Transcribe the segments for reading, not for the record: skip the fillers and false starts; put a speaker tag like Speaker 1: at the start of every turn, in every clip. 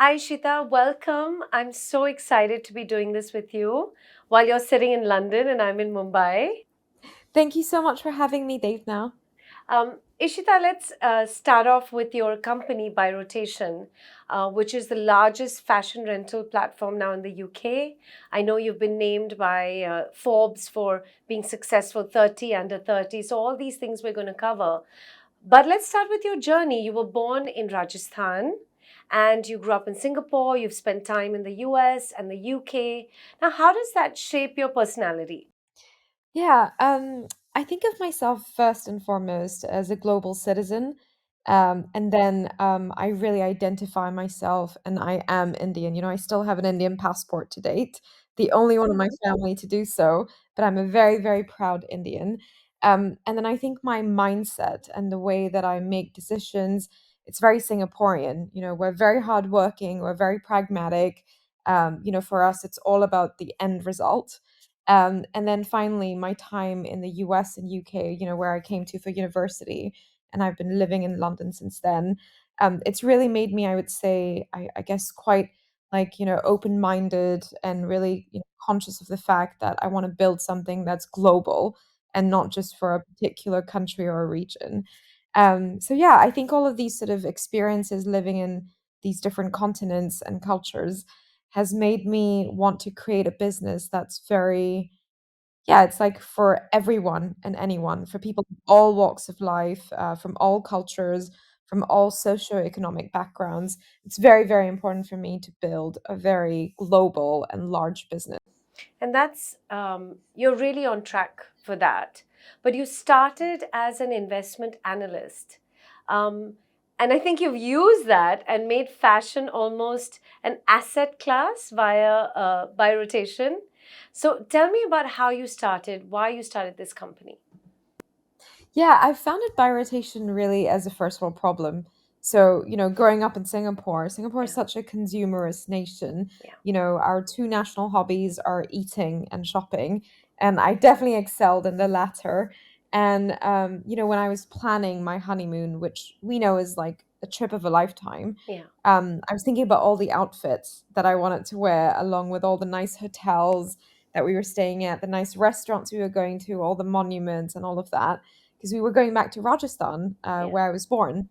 Speaker 1: Hi, Shita. Welcome. I'm so excited to be doing this with you while you're sitting in London and I'm in Mumbai.
Speaker 2: Thank you so much for having me, Dave. Now.
Speaker 1: Ishita, let's start off with your company, ByRotation, which is the largest fashion rental platform now in the UK. I know you've been named by Forbes for being successful 30 under 30. So, all these things we're going to cover. But let's start with your journey. You were born in Rajasthan and you grew up in Singapore. You've spent time in the US and the UK. Now, how does that shape your personality?
Speaker 2: Yeah, I think of myself first and foremost as a global citizen. And then I really identify myself, and I am Indian. I still have an Indian passport to date, the only one in my family to do so, but I'm a very, very proud Indian. And then I think my mindset and the way that I make decisions, it's very Singaporean. We're very hardworking, we're very pragmatic. For us, it's all about the end result. And then finally, my time in the US and UK, where I came to for university, and I've been living in London since then. It's really made me, I would say, I guess, quite like, open minded and really, conscious of the fact that I want to build something that's global and not just for a particular country or a region. So, yeah, I think all of these sort of experiences living in these different continents and cultures has made me want to create a business that's very, yeah, it's like for everyone and anyone, for people from all walks of life, from all cultures, from all socioeconomic backgrounds. It's very, very important for me to build a very global and large business.
Speaker 1: And you're really on track for that. But you started as an investment analyst. Um, and I think you've used that and made fashion almost an asset class by rotation. So tell me about how you started, why you started this company.
Speaker 2: Yeah, I found it by rotation really as a first world problem. So, growing up in Singapore is
Speaker 1: Yeah,
Speaker 2: such a consumerist nation.
Speaker 1: yeah,
Speaker 2: Our two national hobbies are eating and shopping, and I definitely excelled in the latter. And when I was planning my honeymoon, which we know is like a trip of a lifetime,
Speaker 1: yeah.
Speaker 2: I was thinking about all the outfits that I wanted to wear, along with all the nice hotels that we were staying at, the nice restaurants we were going to, all the monuments and all of that, because we were going back to Rajasthan,
Speaker 1: Yeah.
Speaker 2: where I was born.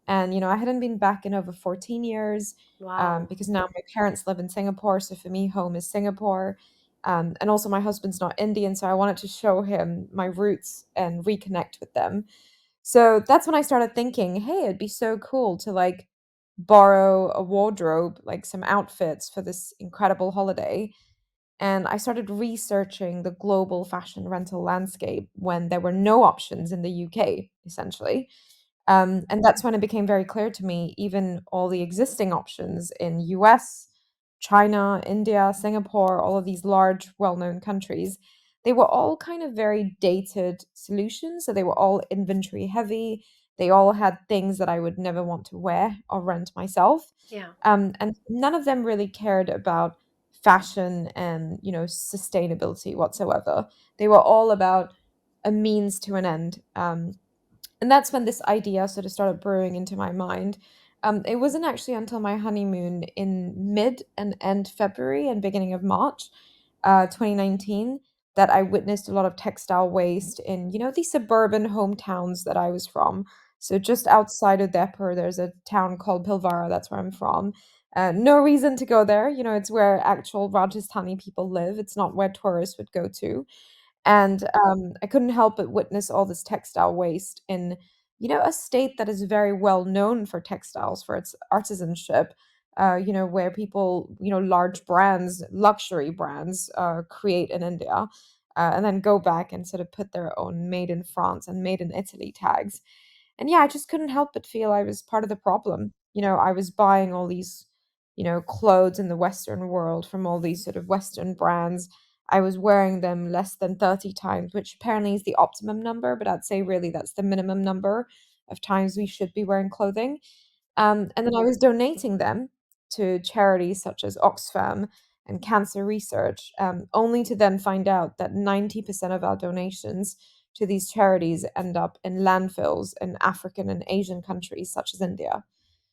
Speaker 2: And, I hadn't been back in over 14 years,
Speaker 1: Wow.
Speaker 2: because now my parents live in Singapore. So for me, home is Singapore. And also, my husband's not Indian. So I wanted to show him my roots and reconnect with them. So that's when I started thinking, hey, it'd be so cool to like borrow a wardrobe, like some outfits for this incredible holiday. And I started researching the global fashion rental landscape when there were no options in the UK, essentially. And that's when it became very clear to me, even all the existing options in US, China, India, Singapore, all of these large, well-known countries, they were all kind of very dated solutions. So they were all inventory heavy. They all had things that I would never want to wear or rent myself.
Speaker 1: Yeah.
Speaker 2: And none of them really cared about fashion and, sustainability whatsoever. They were all about a means to an end. And that's when this idea sort of started brewing into my mind. It wasn't actually until my honeymoon in mid and end February and beginning of March, 2019, that I witnessed a lot of textile waste in, these suburban hometowns that I was from. So just outside of Depur, there's a town called Pilvara. That's where I'm from. No reason to go there. It's where actual Rajasthani people live. It's not where tourists would go to. And I couldn't help but witness all this textile waste in, a state that is very well known for textiles, for its artisanship. Where people, large brands, luxury brands, create in India, and then go back and sort of put their own "made in France" and "made in Italy" tags. And yeah, I just couldn't help but feel I was part of the problem. I was buying all these, clothes in the Western world from all these sort of Western brands. I was wearing them less than 30 times, which apparently is the optimum number, but I'd say really that's the minimum number of times we should be wearing clothing. And then I was donating them to charities such as Oxfam and cancer research, only to then find out that 90% of our donations to these charities end up in landfills in African and Asian countries such as India.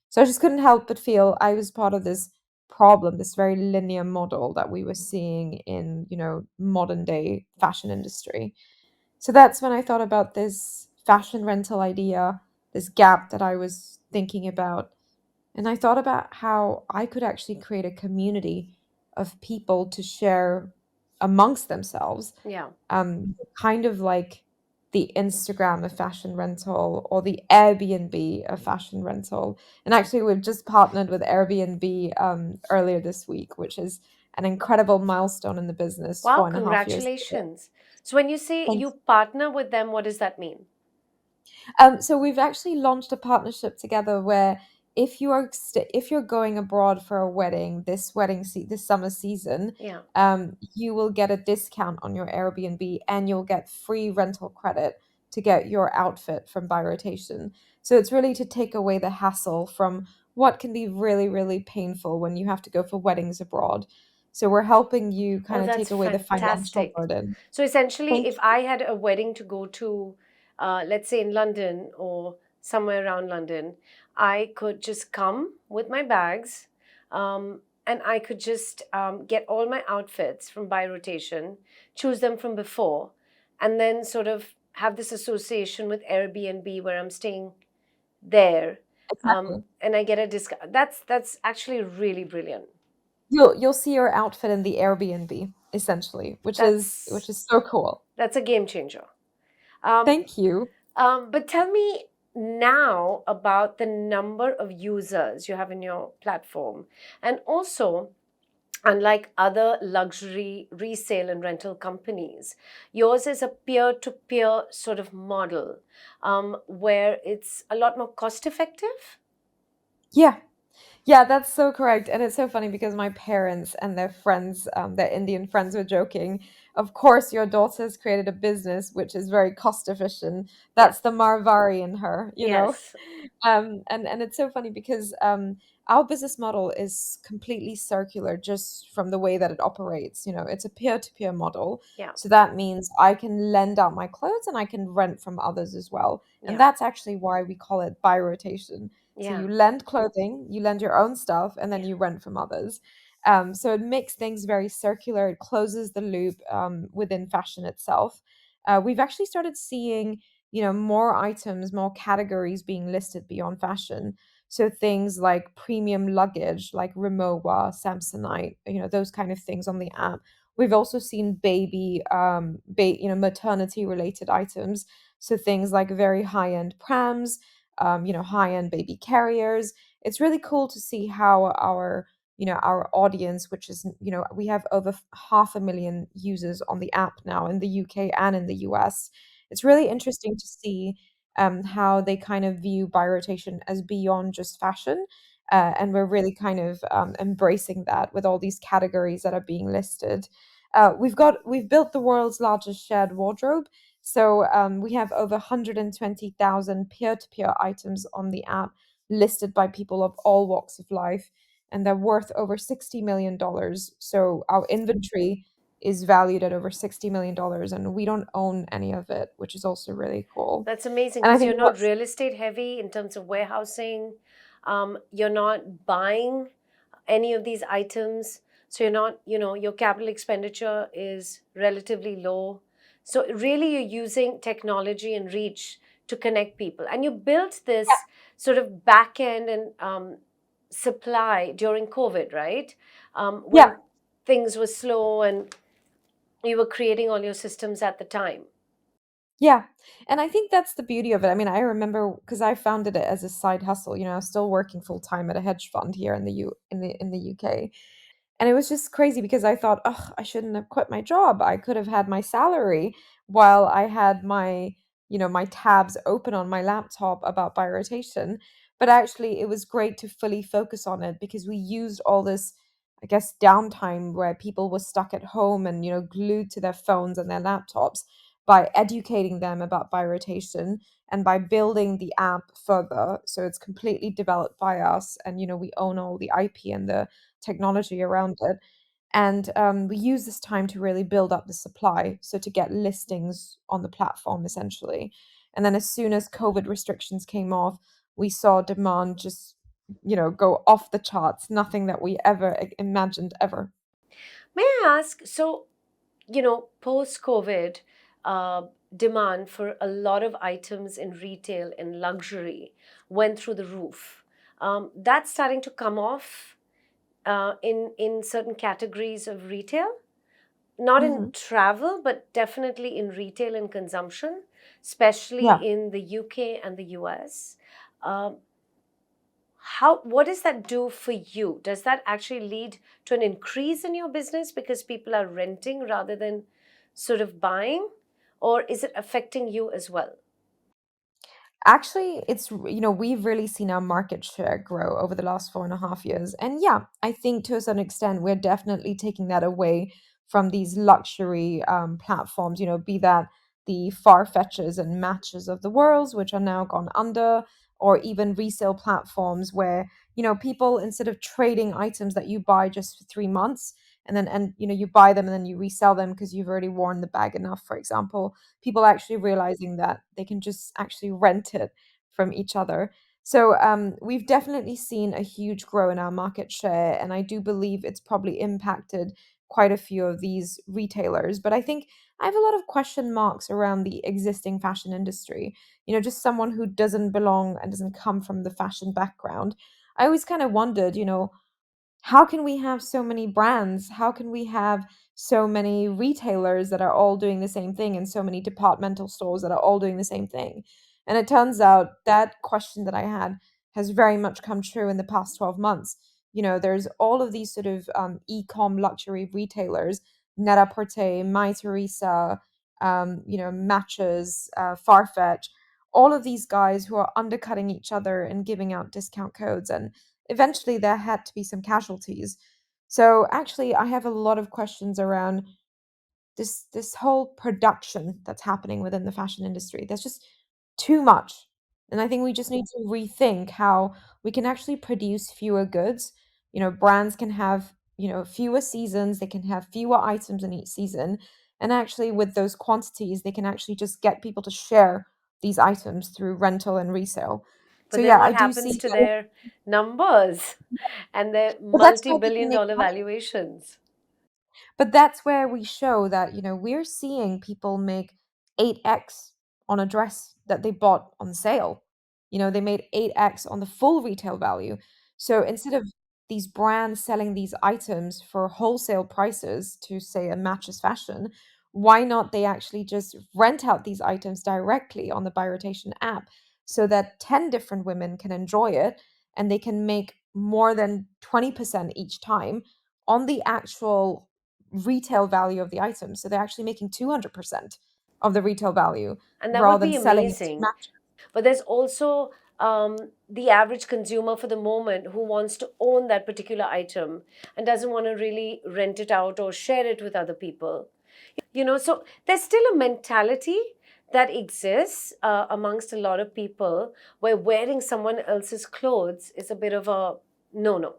Speaker 2: So I just couldn't help but feel I was part of this problem, this very linear model that we were seeing in, modern day fashion industry. So that's when I thought about this fashion rental idea, this gap that I was thinking about. And I thought about how I could actually create a community of people to share amongst themselves,
Speaker 1: Yeah.
Speaker 2: kind of like the Instagram of fashion rental or the Airbnb of fashion rental. And actually, we've just partnered with Airbnb earlier this week, which is an incredible milestone in the business,
Speaker 1: Wow,
Speaker 2: 4.5 years.
Speaker 1: congratulations. So when you say
Speaker 2: Thanks.
Speaker 1: you partner with them, what does that mean?
Speaker 2: So we've actually launched a partnership together where if you're going abroad for a wedding, this summer season,
Speaker 1: Yeah.
Speaker 2: you will get a discount on your Airbnb and you'll get free rental credit to get your outfit from ByRotation. So it's really to take away the hassle from what can be really, really painful when you have to go for weddings abroad. So we're helping you
Speaker 1: Oh,
Speaker 2: kind of
Speaker 1: that's
Speaker 2: take away the financial
Speaker 1: fantastic.
Speaker 2: burden.
Speaker 1: So essentially,
Speaker 2: Thank
Speaker 1: if I had a wedding to go to, let's say in London or somewhere around London, I could just come with my bags, and I could just get all my outfits from By Rotation, choose them from before, and then sort of have this association with Airbnb where I'm staying there,
Speaker 2: Exactly.
Speaker 1: and I get a discount. That's actually really brilliant.
Speaker 2: You'll see your outfit in the Airbnb, essentially, which
Speaker 1: That's
Speaker 2: is so cool.
Speaker 1: that's a game changer. Um,
Speaker 2: Thank you.
Speaker 1: but tell me now about the number of users you have in your platform. And also, unlike other luxury resale and rental companies, yours is a peer to peer sort of model, where it's a lot more cost effective.
Speaker 2: Yeah. Yeah, that's so correct. And it's so funny because my parents and their friends, their Indian friends were joking. Of course, your daughter's created a business which is very cost efficient.
Speaker 1: Yes,
Speaker 2: That's the Marvari in her, you know?
Speaker 1: yes,
Speaker 2: And it's so funny because our business model is completely circular just from the way that it operates. It's a peer-to-peer model.
Speaker 1: yeah,
Speaker 2: So that means I can lend out my clothes and I can rent from others as well. And
Speaker 1: yeah,
Speaker 2: that's actually why we call it by rotation. So
Speaker 1: yeah,
Speaker 2: you lend clothing, you lend your own stuff, and then
Speaker 1: yeah.
Speaker 2: you rent from others. So it makes things very circular. It closes the loop within fashion itself. We've actually started seeing, more items, more categories being listed beyond fashion. So things like premium luggage, like Rimowa, Samsonite, those kind of things on the app. We've also seen maternity related items. So things like very high end prams, high-end baby carriers. It's really cool to see how our audience, which is, we have over 500,000 users on the app now in the UK and in the US. It's really interesting to see how they kind of view ByRotation as beyond just fashion. And we're really kind of embracing that with all these categories that are being listed. We've built the world's largest shared wardrobe, so we have over 120,000 peer-to-peer items on the app listed by people of all walks of life, and they're worth over $60 million. So our inventory is valued at over $60 million, and we don't own any of it, which is also really cool.
Speaker 1: That's amazing
Speaker 2: And I
Speaker 1: because
Speaker 2: think
Speaker 1: you're not
Speaker 2: what's
Speaker 1: real estate heavy in terms of warehousing. You're not buying any of these items. So you're not, your capital expenditure is relatively low. So really, you're using technology and reach to connect people. And you built this sort of back end and supply during COVID, right?
Speaker 2: yeah.
Speaker 1: When things were slow and you were creating all your systems at the time.
Speaker 2: Yeah. And I think that's the beauty of it. I mean, I remember because I founded it as a side hustle. I was still working full time at a hedge fund here in the UK. And it was just crazy because I thought, oh, I shouldn't have quit my job. I could have had my salary while I had my tabs open on my laptop about birotation. But actually, it was great to fully focus on it because we used all this, I guess, downtime where people were stuck at home and, glued to their phones and their laptops by educating them about birotation and by building the app further. So it's completely developed by us. And, we own all the IP and the technology around it. And we use this time to really build up the supply, so to get listings on the platform essentially. And then as soon as COVID restrictions came off, we saw demand just go off the charts, nothing that we ever imagined ever.
Speaker 1: May I ask, so, post COVID, uh, demand for a lot of items in retail and luxury went through the roof. That's starting to come off in certain categories of retail, not in
Speaker 2: Hmm.
Speaker 1: travel, but definitely in retail and consumption, especially
Speaker 2: Yeah.
Speaker 1: in the UK and the US. Um, what does that do for you? Does that actually lead to an increase in your business because people are renting rather than sort of buying? Or is it affecting you as well?
Speaker 2: Actually, we've really seen our market share grow over the last 4.5 years. And yeah, I think to a certain extent, we're definitely taking that away from these luxury platforms, be that the Farfetches and Matches of the world, which are now gone under, or even resale platforms where, people, instead of trading items that you buy just for 3 months, you buy them and then you resell them because you've already worn the bag enough, for example, people actually realizing that they can just actually rent it from each other. So we've definitely seen a huge grow in our market share, and I do believe it's probably impacted quite a few of these retailers. But I think I have a lot of question marks around the existing fashion industry. Just someone who doesn't belong and doesn't come from the fashion background. I always kind of wondered, how can we have so many brands? How can we have so many retailers that are all doing the same thing and so many departmental stores that are all doing the same thing? And it turns out that question that I had has very much come true in the past 12 months. There's all of these sort of e-com luxury retailers, Net-a-Porter, My Teresa, Matches, Farfetch, all of these guys who are undercutting each other and giving out discount codes, and eventually there had to be some casualties. So actually, I have a lot of questions around this whole production that's happening within the fashion industry. There's just too much. And I think we just need to rethink how we can actually produce fewer goods. Brands can have, fewer seasons, they can have fewer items in each season. And actually, with those quantities, they can actually just get people to share these items through rental and resale. So
Speaker 1: But then
Speaker 2: yeah,
Speaker 1: what
Speaker 2: I do
Speaker 1: happens
Speaker 2: see
Speaker 1: to
Speaker 2: that.
Speaker 1: their numbers and their
Speaker 2: But that's
Speaker 1: multi
Speaker 2: where we can
Speaker 1: billion
Speaker 2: make
Speaker 1: dollar
Speaker 2: money.
Speaker 1: valuations?
Speaker 2: But that's where we show that, we're seeing people make 8x on a dress that they bought on sale. They made 8x on the full retail value. So instead of these brands selling these items for wholesale prices to, say, a Matches Fashion, why not they actually just rent out these items directly on the ByRotation app so that 10 different women can enjoy it and they can make more than 20% each time on the actual retail value of the item. So they're actually making 200% of the retail value
Speaker 1: And that would
Speaker 2: rather than
Speaker 1: be
Speaker 2: selling it to
Speaker 1: amazing.
Speaker 2: match.
Speaker 1: But there's also the average consumer for the moment who wants to own that particular item and doesn't want to really rent it out or share it with other people. So there's still a mentality that exists amongst a lot of people where wearing someone else's clothes is a bit of a no no.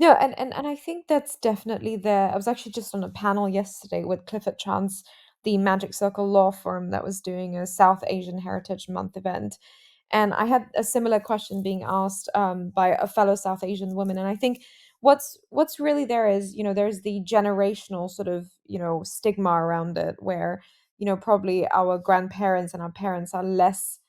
Speaker 2: No, and I think that's definitely there. I was actually just on a panel yesterday with Clifford Chance, the Magic Circle law firm that was doing a South Asian Heritage Month event. And I had a similar question being asked by a fellow South Asian woman. And I think what's really there is, there's the generational sort of, stigma around it where, probably our grandparents and our parents are less,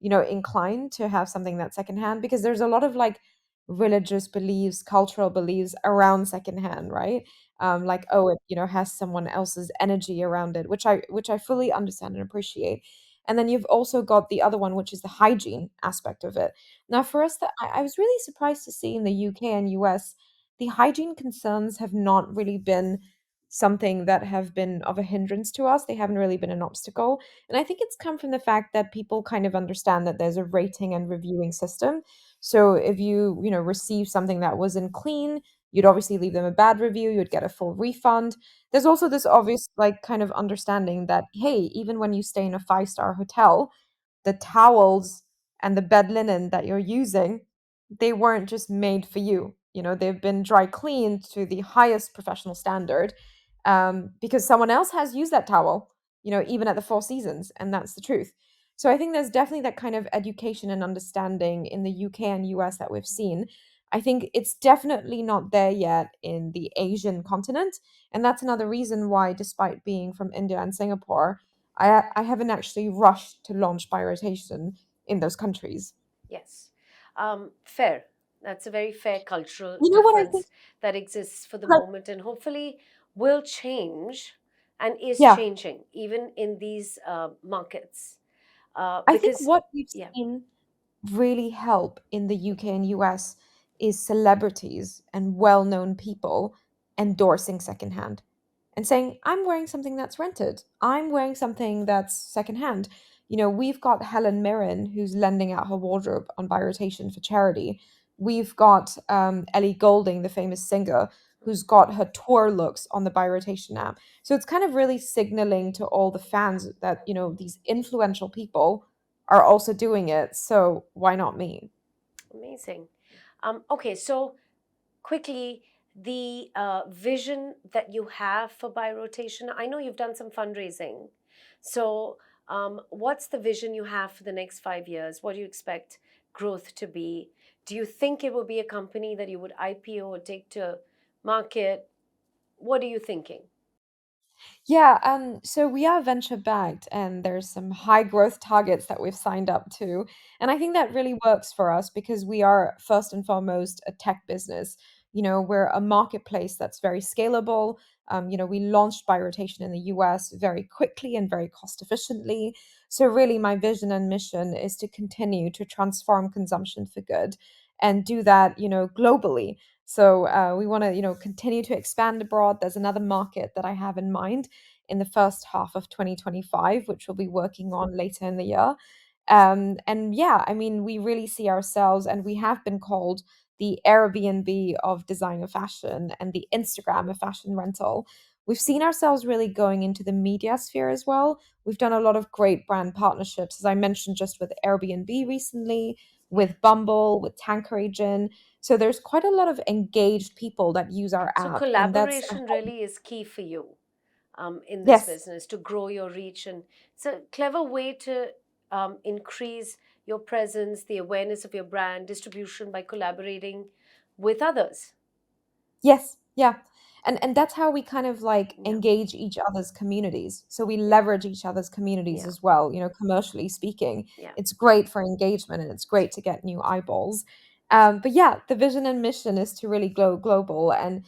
Speaker 2: inclined to have something that's secondhand because there's a lot of like religious beliefs, cultural beliefs around secondhand, right? Like, oh, it, has someone else's energy around it, which I fully understand and appreciate. And then you've also got the other one, which is the hygiene aspect of it. Now, for us, that I was really surprised to see in the UK and US, the hygiene concerns have not really been something that have been of a hindrance to us. They haven't really been an obstacle. And I think it's come from the fact that people kind of understand that there's a rating and reviewing system. So if you receive something that wasn't clean, you'd obviously leave them a bad review, you'd get a full refund. There's also this obvious like kind of understanding that hey, even when you stay in a five-star hotel, the towels and the bed linen that you're using, they weren't just made for you. They've been dry cleaned to the highest professional standard, because someone else has used that towel, even at the Four Seasons, and that's the truth. So I think there's definitely that kind of education and understanding in the UK and US that we've seen. I think it's definitely not there yet in the Asian continent. And that's another reason why, despite being from India and Singapore, I haven't actually rushed to launch ByRotation in those countries.
Speaker 1: Yes. Fair. That's a very fair cultural
Speaker 2: You know what I think?
Speaker 1: difference that exists for the
Speaker 2: Like,
Speaker 1: moment and hopefully will change and is
Speaker 2: yeah,
Speaker 1: changing even in these markets.
Speaker 2: I think
Speaker 1: Because,
Speaker 2: what we've
Speaker 1: yeah,
Speaker 2: seen really help in the UK and US is celebrities and well-known people endorsing secondhand and saying, I'm wearing something that's rented. I'm wearing something that's secondhand. We've got Helen Mirren, who's lending out her wardrobe on Buy Rotation for charity. We've got Ellie Goulding, the famous singer, who's got her tour looks on the Buy Rotation app. So it's kind of really signaling to all the fans that, these influential people are also doing it. So why not me?
Speaker 1: amazing. Okay, so quickly, the vision that you have for Buy Rotation. I know you've done some fundraising. So, what's the vision you have for the next 5 years? What do you expect growth to be? Do you think it will be a company that you would IPO or take to market? What are you thinking?
Speaker 2: Yeah, so we are venture backed and there's some high growth targets that we've signed up to. And I think that really works for us because we are first and foremost a tech business. We're a marketplace that's very scalable. We launched by rotation in the US very quickly and very cost efficiently. So really my vision and mission is to continue to transform consumption for good and do that, globally. So we want to, continue to expand abroad. There's another market that I have in mind in the first half of 2025, which we'll be working on later in the year. And yeah, I mean, we really see ourselves, and we have been called the Airbnb of designer fashion and the Instagram of fashion rental. We've seen ourselves really going into the media sphere as well. We've done a lot of great brand partnerships, as I mentioned, just with Airbnb recently,
Speaker 1: Yeah.
Speaker 2: with Bumble, with Tanqueray Gin. So there's quite a lot of engaged people that use our
Speaker 1: So
Speaker 2: app, and that's
Speaker 1: collaboration really is key for you in this
Speaker 2: yes.
Speaker 1: business to grow your reach, and it's a clever way to increase your presence, the awareness of your brand, distribution by collaborating with others.
Speaker 2: Yes, yeah. And that's how we kind of like
Speaker 1: Yeah,
Speaker 2: engage each other's communities. So we
Speaker 1: yeah,
Speaker 2: leverage each other's communities
Speaker 1: yeah,
Speaker 2: as well, commercially speaking.
Speaker 1: yeah.
Speaker 2: It's great for engagement and it's great to get new eyeballs. But yeah, the vision and mission is to really go global. And,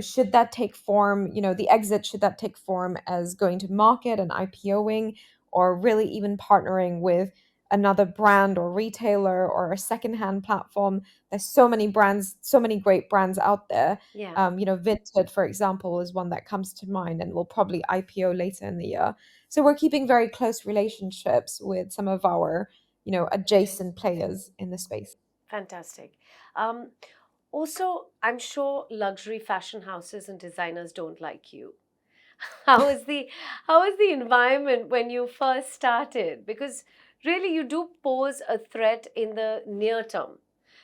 Speaker 2: should that take form, the exit, should that take form as going to market and IPOing or really even partnering with another brand or retailer or a secondhand platform. There's so many brands, so many great brands out there.
Speaker 1: Yeah.
Speaker 2: Vinted, for example, is one that comes to mind and will probably IPO later in the year. So we're keeping very close relationships with some of our, adjacent players in the space.
Speaker 1: Fantastic. Um, Also, I'm sure luxury fashion houses and designers don't like you. How is the how is the environment when you first started? Because really, you do pose a threat in the near term.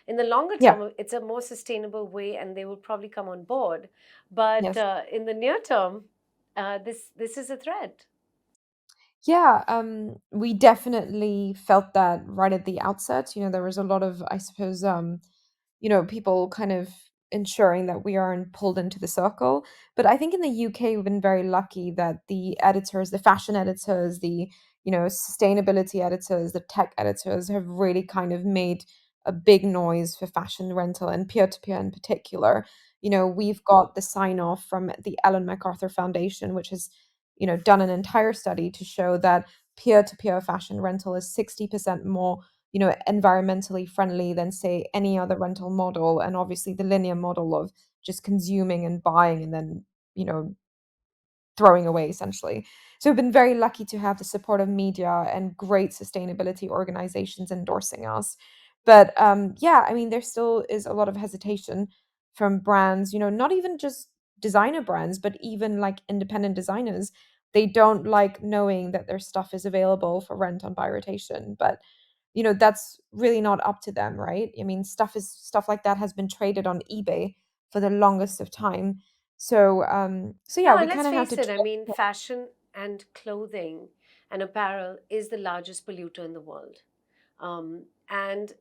Speaker 1: In the longer
Speaker 2: Yeah.
Speaker 1: term, it's a more sustainable way, and they will probably come on board. But
Speaker 2: Yes.
Speaker 1: in the near term, this is a threat.
Speaker 2: Yeah, we definitely felt that right at the outset. There was a lot of, I suppose, people kind of ensuring that we aren't pulled into the circle. But I think in the UK, we've been very lucky that the editors, the fashion editors, the, sustainability editors, the tech editors have really kind of made a big noise for fashion rental and peer to peer in particular. We've got the sign off from the Ellen MacArthur Foundation, which has, done an entire study to show that peer to peer fashion rental is 60% more environmentally friendly than say any other rental model, and obviously the linear model of just consuming and buying and then you know throwing away essentially. So we've been very lucky to have the support of media and great sustainability organizations endorsing us. But yeah, I mean, there still is a lot of hesitation from brands, not even just designer brands, but even like independent designers. They don't like knowing that their stuff is available for rent on Buy Rotation. But that's really not up to them, right? I mean, stuff like that has been traded on eBay for the longest of time. So yeah,
Speaker 1: No,
Speaker 2: we
Speaker 1: and let's
Speaker 2: kind of have to
Speaker 1: face it. I
Speaker 2: trust.
Speaker 1: mean, fashion and clothing. and apparel is the largest polluter in the world. And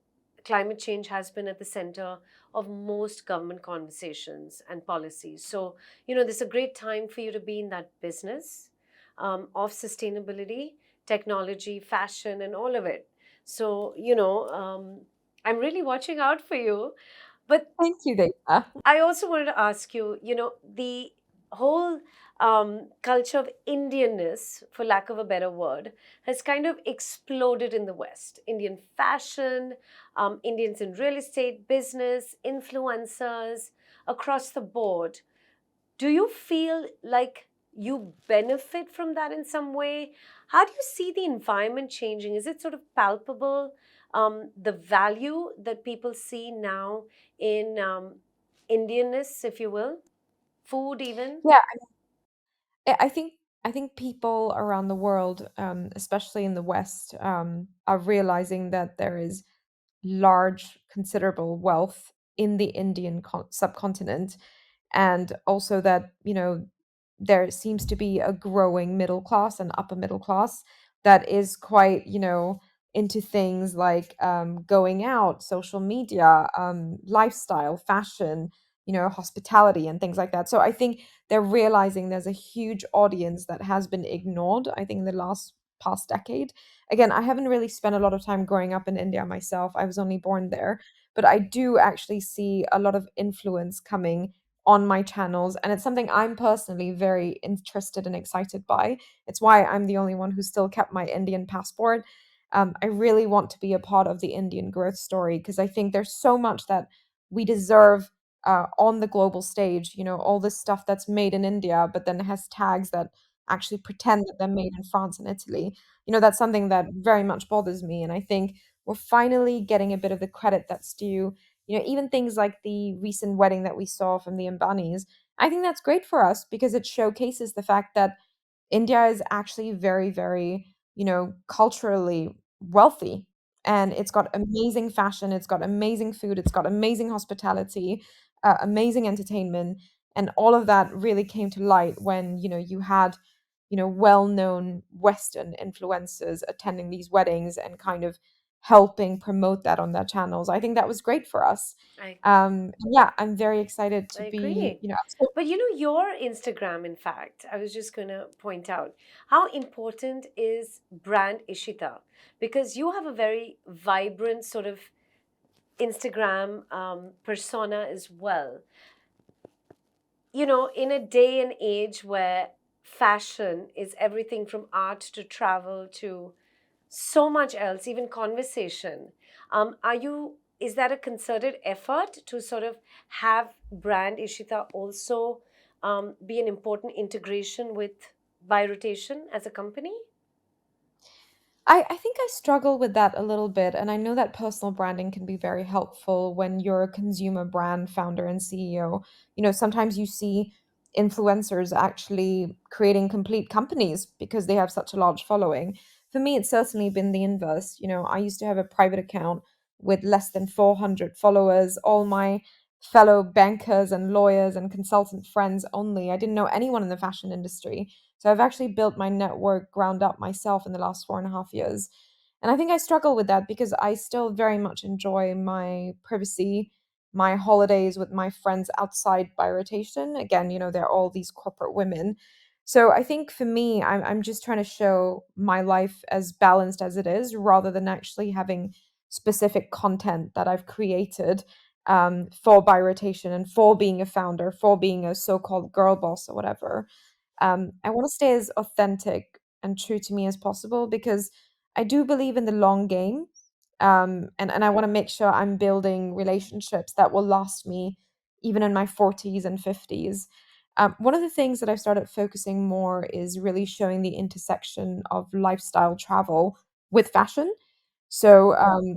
Speaker 1: climate change has been at the center of most government conversations and policies. So, this is a great time for you to be in that business of sustainability, technology, fashion, and all of it. So, I'm really watching out for you. But
Speaker 2: Thank you, Data.
Speaker 1: I also wanted to ask you, the whole culture of Indianness, for lack of a better word, has kind of exploded in the West. Indian fashion, Indians in real estate, business, influencers, across the board. Do you feel like you benefit from that in some way? How do you see the environment changing? Is it sort of palpable? The value that people see now in Indianness, if you will, food, even?
Speaker 2: Yeah, I think people around the world, especially in the West, are realizing that there is large, considerable wealth in the Indian subcontinent, and also that there seems to be a growing middle class and upper middle class that is quite into things like going out, social media, lifestyle, fashion, hospitality and things like that. So I think they're realizing there's a huge audience that has been ignored, I think, in the last past decade. Again, I haven't really spent a lot of time growing up in India myself. I was only born there, but I do actually see a lot of influence coming on my channels, and it's something I'm personally very interested and excited by. It's why I'm the only one who still kept my Indian passport. I really want to be a part of the Indian growth story because I think there's so much that we deserve on the global stage. All this stuff that's made in India, but then has tags that actually pretend that they're made in France and Italy. That's something that very much bothers me. And I think we're finally getting a bit of the credit that's due. Even things like the recent wedding that we saw from the Ambanis, I think that's great for us because it showcases the fact that India is actually very, very, culturally wealthy. And it's got amazing fashion, it's got amazing food, it's got amazing hospitality, amazing entertainment. And all of that really came to light when, you had, well-known Western influencers attending these weddings and kind of helping promote that on their channels. I think that was great for us.
Speaker 1: I,
Speaker 2: Yeah, I'm very excited
Speaker 1: I
Speaker 2: to be,
Speaker 1: agree. But your Instagram, in fact, I was just going to point out how important is brand Ishita, because you have a very vibrant sort of Instagram persona as well. In a day and age where fashion is everything from art to travel to so much else, even conversation, is that a concerted effort to sort of have brand Ishita also be an important integration with ByRotation as a company?
Speaker 2: I think I struggle with that a little bit, and I know that personal branding can be very helpful when you're a consumer brand founder and CEO. Sometimes you see influencers actually creating complete companies because they have such a large following. For me, it's certainly been the inverse. I used to have a private account with less than 400 followers, all my fellow bankers and lawyers and consultant friends only. I didn't know anyone in the fashion industry. So I've actually built my network ground up myself in the last 4.5 years. And I think I struggle with that because I still very much enjoy my privacy, my holidays with my friends outside by rotation. Again, they're all these corporate women. So I think for me, I'm just trying to show my life as balanced as it is rather than actually having specific content that I've created for by rotation and for being a founder, for being a so called girl boss or whatever. I want to stay as authentic and true to me as possible because I do believe in the long game. And I want to make sure I'm building relationships that will last me even in my 40s and 50s. One of the things that I've started focusing more is really showing the intersection of lifestyle travel with fashion. So,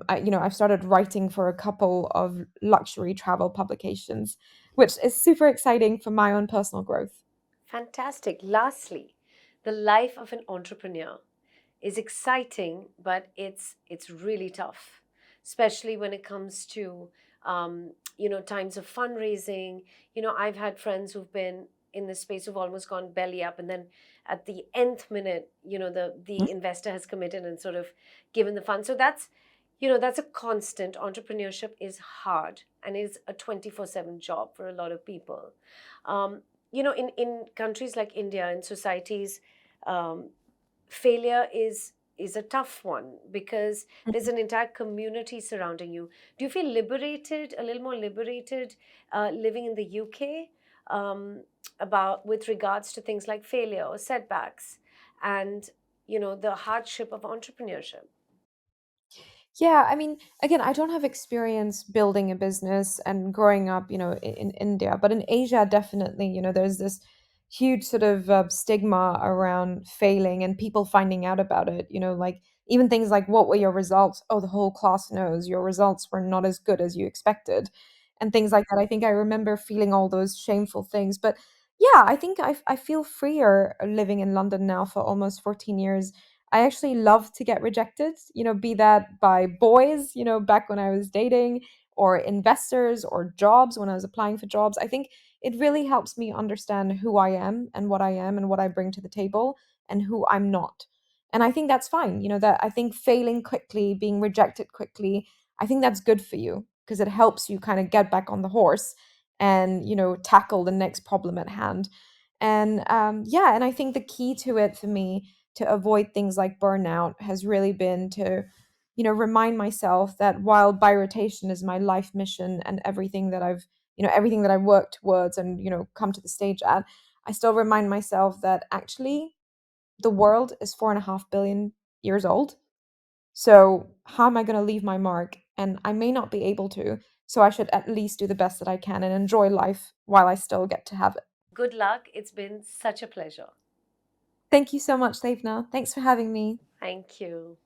Speaker 2: I've started writing for a couple of luxury travel publications, which is super exciting for my own personal growth.
Speaker 1: Fantastic. Lastly, the life of an entrepreneur is exciting, but it's really tough, especially when it comes to times of fundraising. I've had friends who've been in the space who've almost gone belly up, and then at the nth minute, the investor has committed and sort of given the fund. So that's a constant. Entrepreneurship is hard and is a 24/7 job for a lot of people. Um, in countries like India, in societies, um, failure is a tough one because there's an entire community surrounding you. Do you feel liberated, a little more liberated, living in the UK, about with regards to things like failure or setbacks and the hardship of entrepreneurship?
Speaker 2: Yeah, I mean, again, I don't have experience building a business and growing up, in India, but in Asia, definitely, there's this huge sort of stigma around failing and people finding out about it, like even things like, what were your results? Oh, the whole class knows your results were not as good as you expected, and things like that. I think I remember feeling all those shameful things, but yeah, I think I feel freer living in London now for almost 14 years. I actually love to get rejected, be that by boys, back when I was dating, or investors, or jobs when I was applying for jobs. I think it really helps me understand who I am and what I bring to the table and who I'm not. And I think that's fine, that I think failing quickly, being rejected quickly, I think that's good for you because it helps you kind of get back on the horse and, tackle the next problem at hand. And yeah, and I think the key to it for me to avoid things like burnout has really been to remind myself that while ByRotation is my life mission and everything that I've worked towards and come to the stage at, I still remind myself that actually the world is 4.5 billion years old. So how am I going to leave my mark? And I may not be able to, so I should at least do the best that I can and enjoy life while I still get to have it.
Speaker 1: Good luck. It's been such a pleasure.
Speaker 2: Thank you so much, Devna. Thanks for having me.
Speaker 1: Thank you.